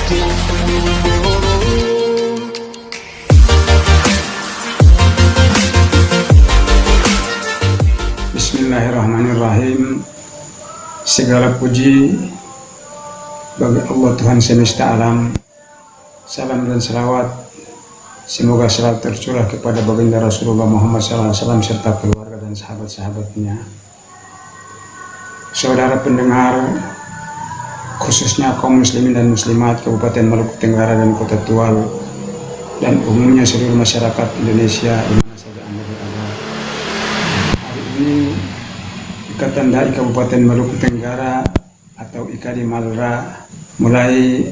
Bismillahirrahmanirrahim. Segala puji bagi Allah Tuhan semesta alam. Salam dan salawat semoga selalu tercurah kepada baginda Rasulullah Muhammad SAW serta keluarga dan sahabat-sahabatnya. Saudara pendengar, khususnya kaum muslimin dan muslimat Kabupaten Maluku Tenggara dan Kota Tual, dan umumnya seluruh masyarakat Indonesia di mana saja Anda berada. Hari ini Ikatan Dai Kabupaten Maluku Tenggara atau IKADI Malra mulai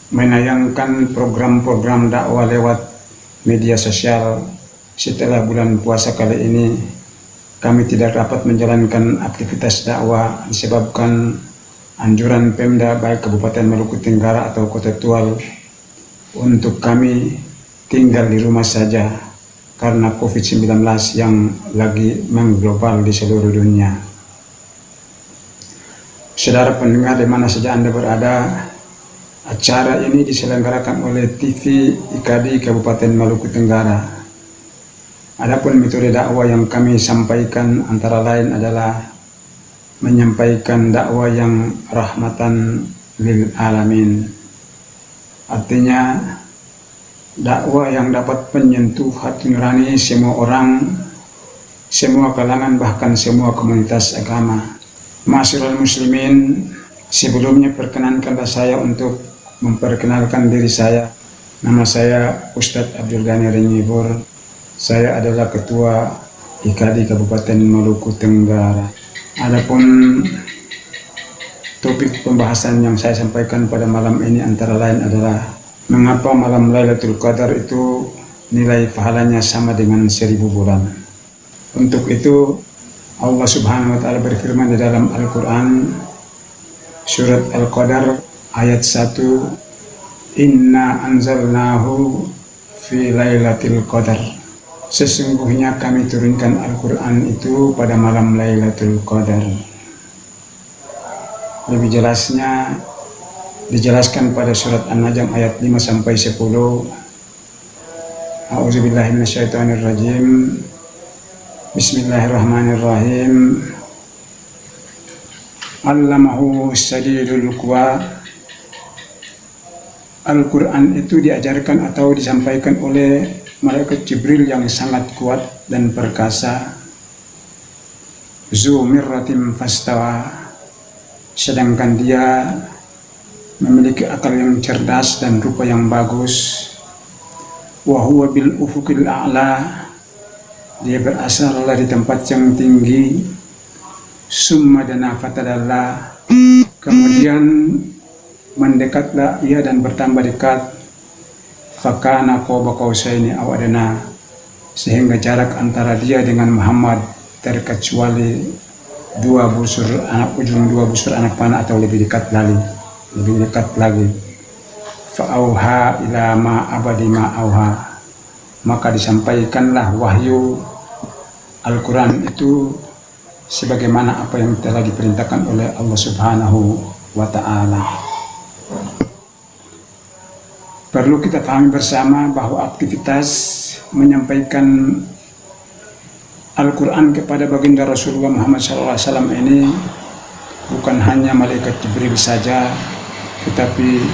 menayangkan program-program dakwah lewat media sosial. Setelah bulan puasa kali ini kami tidak dapat menjalankan aktivitas dakwah disebabkan anjuran Pemda baik Kabupaten Maluku Tenggara atau Kota Tual untuk kami tinggal di rumah saja karena COVID-19 yang lagi mengglobal di seluruh dunia. Saudara pendengar di mana saja Anda berada, acara ini diselenggarakan oleh TV IKADI Kabupaten Maluku Tenggara. Adapun metode dakwah yang kami sampaikan antara lain adalah menyampaikan dakwah yang rahmatan lil alamin. Artinya dakwah yang dapat menyentuh hati nurani semua orang, semua kalangan, bahkan semua komunitas agama. Ma'asyiral muslimin, sebelumnya perkenankanlah saya untuk memperkenalkan diri saya. Nama saya Ustadz Abdul Ghani Renyibur. Saya adalah Ketua IKADI Kabupaten Maluku Tenggara. Adapun topik pembahasan yang saya sampaikan pada malam ini antara lain adalah mengapa malam Lailatul Qadar itu nilai pahalanya sama dengan 1000 bulan. Untuk itu Allah Subhanahu wa taala berfirman di dalam Al-Qur'an surat Al-Qadar ayat 1, Inna anzalnahu fi Lailatul Qadar. Sesungguhnya kami turunkan Al-Qur'an itu pada malam Lailatul Qadar. Lebih jelasnya dijelaskan pada surat An-Najm ayat 5 sampai 10. A'udzubillahi minasyaitonirrajim. Bismillahirrahmanirrahim. Allamahu syadidul quwa. Al-Quran itu diajarkan atau disampaikan oleh malaikat Jibril yang sangat kuat dan perkasa. Zu mirratin fastawa. Sedangkan dia memiliki akal yang cerdas dan rupa yang bagus. Wa huwa bil ufuqil a'la. Dia berasal dari tempat yang tinggi. Summa dana fatadalla. Kemudian mendekatlah ia dan bertambah dekat. Fakana qaba qausaini aw adna. Sehingga jarak antara dia dengan Muhammad terkecuali ujung dua busur anak panah atau lebih dekat lagi. Fa'auha ila ma abadi ma auha. Maka disampaikanlah wahyu Al-Quran itu sebagaimana apa yang telah diperintahkan oleh Allah Subhanahu wa ta'ala. Perlu kita pahami bersama bahwa aktivitas menyampaikan Al-Quran kepada baginda Rasulullah Muhammad SAW ini bukan hanya malaikat Jibril saja, tetapi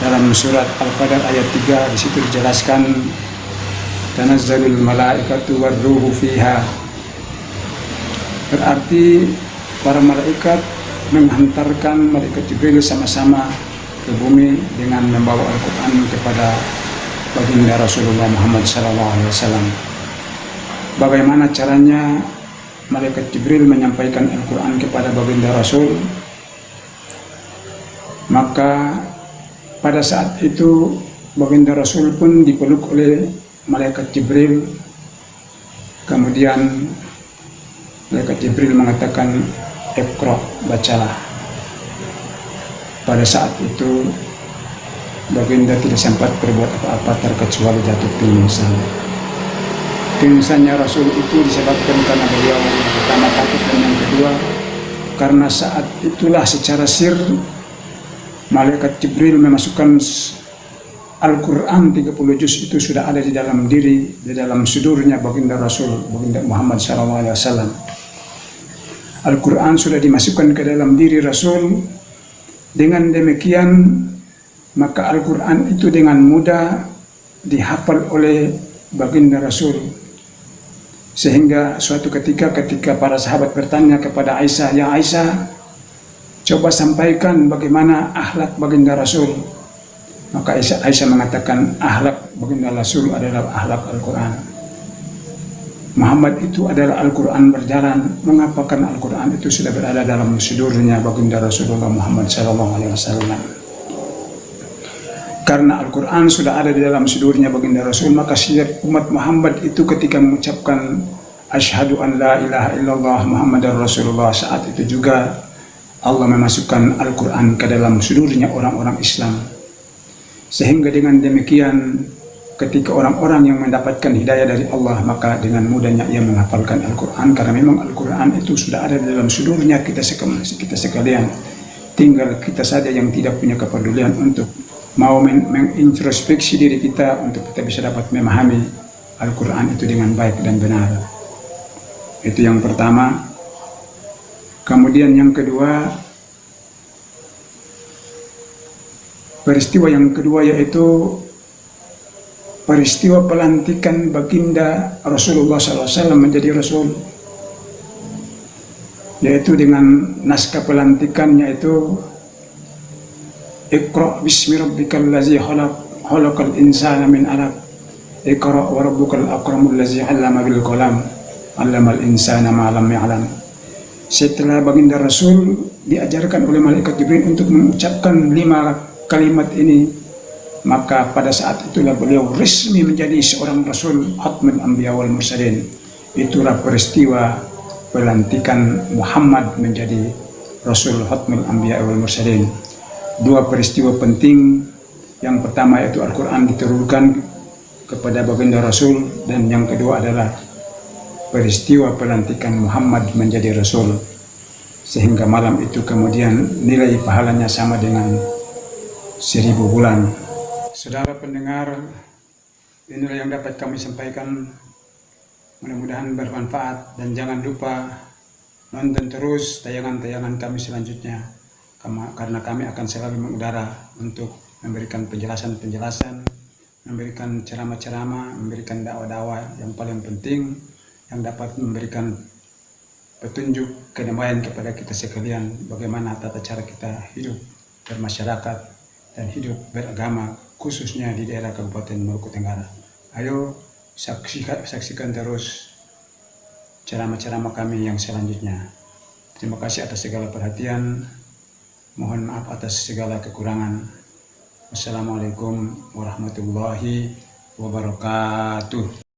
dalam surat Al-Qadar ayat 3 di situ dijelaskan tanazzalul malaikatu warruhu fiha. Berarti para malaikat menghantarkan malaikat Jibril sama-sama ke bumi dengan membawa Al-Quran kepada baginda Rasulullah Muhammad SAW. Bagaimana caranya malaikat Jibril menyampaikan Al-Quran kepada baginda Rasul? Maka pada saat itu baginda Rasul pun dipeluk oleh malaikat Jibril. Kemudian malaikat Jibril mengatakan, Iqra, bacalah. Pada saat itu baginda tidak sempat berbuat apa-apa terkecuali jatuh pingsan. Pingsannya Rasul itu disebabkan karena beliau yang pertama takut dan yang kedua karena saat itulah secara sir malaikat Jibril memasukkan Al-Quran 30 juz itu sudah ada di dalam diri, di dalam sudurnya baginda Rasul, baginda Muhammad SAW. Al-Quran sudah dimasukkan ke dalam diri Rasul. Dengan demikian, maka Al-Quran itu dengan mudah dihafal oleh baginda Rasul. Sehingga suatu ketika para sahabat bertanya kepada Aisyah, "Ya Aisyah, coba sampaikan bagaimana akhlak baginda Rasul." Maka Aisyah mengatakan, akhlak baginda Rasul adalah akhlak Al-Quran. Muhammad itu adalah Al-Quran berjalan. Mengapa? Karena Al-Quran itu sudah berada dalam sudurnya baginda Rasulullah Muhammad SAW. Karena Al-Quran sudah ada di dalam sudurnya baginda Rasul, maka setiap umat Muhammad itu ketika mengucapkan asyhadu an la ilaha illallah Muhammadar Rasulullah, saat itu juga Allah memasukkan Al-Quran ke dalam sudurnya orang-orang Islam. Sehingga dengan demikian ketika orang-orang yang mendapatkan hidayah dari Allah, maka dengan mudahnya ia menghafalkan Al-Quran. Karena memang Al-Quran itu sudah ada di dalam sudurnya kita sekalian. Tinggal kita saja yang tidak punya kepedulian untuk mau mengintrospeksi diri kita untuk kita bisa dapat memahami Al-Quran itu dengan baik dan benar. Itu yang pertama. Kemudian yang kedua, peristiwa yang kedua yaitu peristiwa pelantikan baginda Rasulullah SAW menjadi Rasul, yaitu dengan naskah pelantikannya itu Iqra bismi rabbikal ladzi khalaq, khalaqal insana min 'alaq, Iqra wa rabbukal akramul ladzi 'allama bil qalam, 'allamal insana ma lam ya'lam. Setelah baginda Rasul diajarkan oleh malaikat Jibril untuk mengucapkan 5 kalimat ini, maka pada saat itulah beliau resmi menjadi seorang Rasul Khatmul Anbiya wal Mursalin. Itulah peristiwa pelantikan Muhammad menjadi Rasul Khatmul Anbiya wal Mursalin. 2 peristiwa penting. Yang pertama yaitu Al-Quran diturunkan kepada baginda Rasul, dan yang kedua adalah peristiwa pelantikan Muhammad menjadi Rasul, sehingga malam itu kemudian nilai pahalanya sama dengan 1000 bulan. Saudara pendengar, inilah yang dapat kami sampaikan. Mudah-mudahan bermanfaat, dan jangan lupa nonton terus tayangan-tayangan kami selanjutnya, karena kami akan selalu mengudara untuk memberikan penjelasan-penjelasan, memberikan ceramah-ceramah, memberikan dakwah-dakwah yang paling penting, yang dapat memberikan petunjuk kedamaian kepada kita sekalian, bagaimana tata cara kita hidup bermasyarakat dan hidup beragama, khususnya di daerah Kabupaten Maluku Tenggara. Ayo saksikan terus ceramah-ceramah kami yang selanjutnya. Terima kasih atas segala perhatian. Mohon maaf atas segala kekurangan. Wassalamualaikum warahmatullahi wabarakatuh.